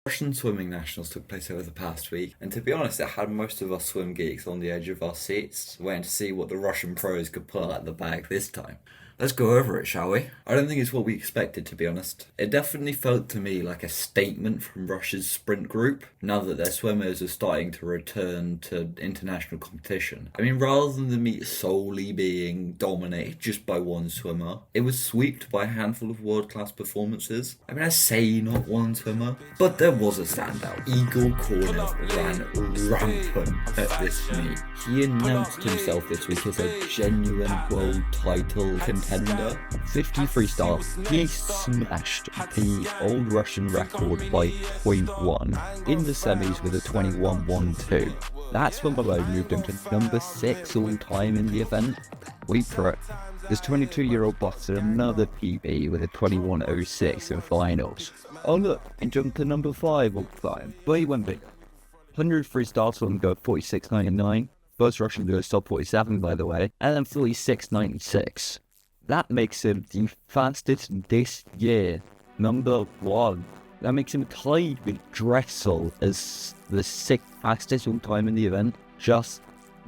Russian swimming nationals took place over the past week, and to be honest, it had most of us swim geeks on the edge of our seats, waiting to see what the Russian pros could pull out of the bag this time. Let's go over it, shall we? I don't think it's what we expected, to be honest. It definitely felt to me like a statement from Russia's sprint group, now that their swimmers are starting to return to international competition. I mean, rather than the meet solely being dominated just by one swimmer, it was swept by a handful of world-class performances. I mean, I say not one swimmer, but there was a standout. Igor Kornev ran rampant at this meet. He announced himself this week as a genuine world title contender. 53 starts, he smashed the old Russian record by 0.1 in the semis with a 21.12. That swim alone moved him to number 6 all time in the event. Wait for it. This 22-year-old busted another PB with a 21.06 in finals. Oh look, he jumped to number 5 all time. But he went big. 103 starts for him go 46.99. First Russian to go top 47, by the way, and then 46.96. That makes him the fastest this year, number 1. That makes him tied with Dressel as the 6th fastest all time in the event. Just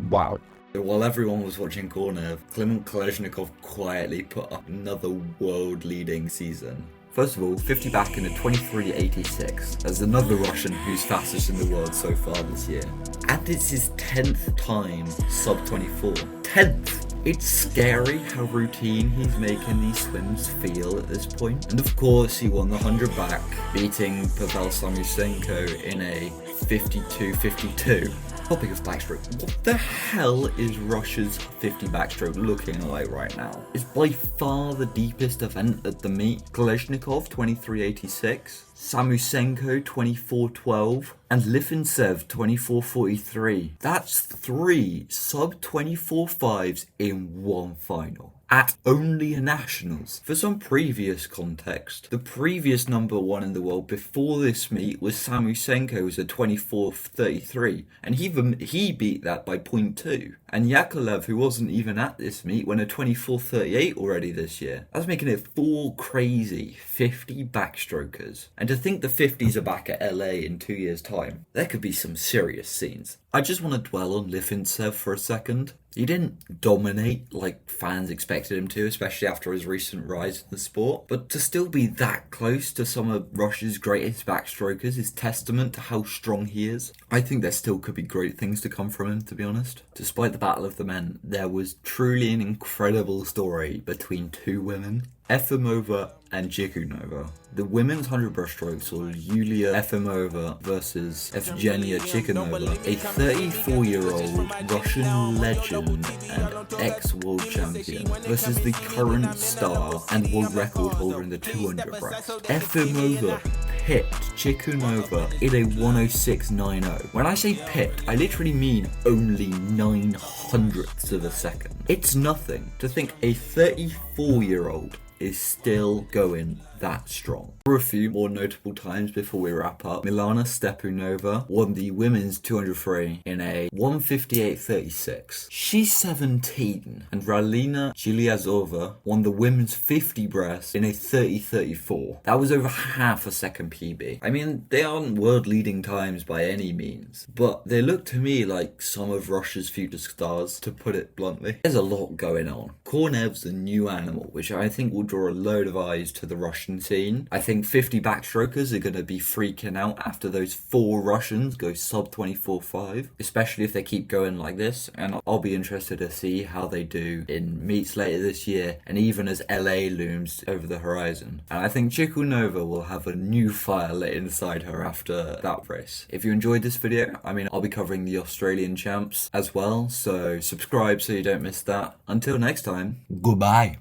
wow. While everyone was watching Kornev, Kolesnikov quietly put up another world-leading season. First of all, 50 back in a 23.86 as another Russian who's fastest in the world so far this year. And it's his 10th time sub 24. 10th! It's scary how routine he's making these swims feel at this point. And of course, he won the 100 back, beating Pavel Samusenko in a 52.52. Topic of backstroke. What the hell is Russia's 50 backstroke looking like right now? It's by far the deepest event at the meet. Kolesnikov 23.86, Samusenko 24.12, and Lifintsev 24.43. That's 3 sub 24.5s in one final. At only a nationals. For some previous context, the previous number 1 in the world before this meet was Samusenko, who was a 24.33, and he beat that by 0.2. And Yakolev, who wasn't even at this meet, went a 24.38 already this year. That's making it 4 crazy 50 backstrokers. And to think the 50s are back at LA in 2 years' time, there could be some serious scenes. I just want to dwell on Lifintsev for a second. He didn't dominate like fans expected him to, especially after his recent rise in the sport. But to still be that close to some of Russia's greatest backstrokers is testament to how strong he is. I think there still could be great things to come from him, to be honest. Despite the battle of the men, there was truly an incredible story between 2 women. Efimova and Chikunova. The women's 100 breaststroke saw Yulia Efimova versus Evgenia Chikunova, a 34-year-old Russian legend and ex-world champion, versus the current star and world record holder in the 200 breast. Efimova pipped Chikunova in a 106.90. When I say pipped, I literally mean only 900ths of a second. It's nothing to think a 34-year-old is still going that strong. For a few more notable times before we wrap up, Milana Stepanova won the women's 200 free in a 158.36. She's 17, and Ralina Giliazova won the women's 50 breast in a 30.34. That was over half a second PB. I mean, they aren't world-leading times by any means, but they look to me like some of Russia's future stars, to put it bluntly. There's a lot going on. Kornev's a new animal, which I think will draw a load of eyes to the Russian scene. I think 50 backstrokers are going to be freaking out after those 4 Russians go sub 24.5, especially if they keep going like this, and I'll be interested to see how they do in meets later this year, and even as LA looms over the horizon. And I think Chikunova will have a new fire lit inside her after that race. If you enjoyed this video, I'll be covering the Australian champs as well, so subscribe so you don't miss that. Until next time, goodbye.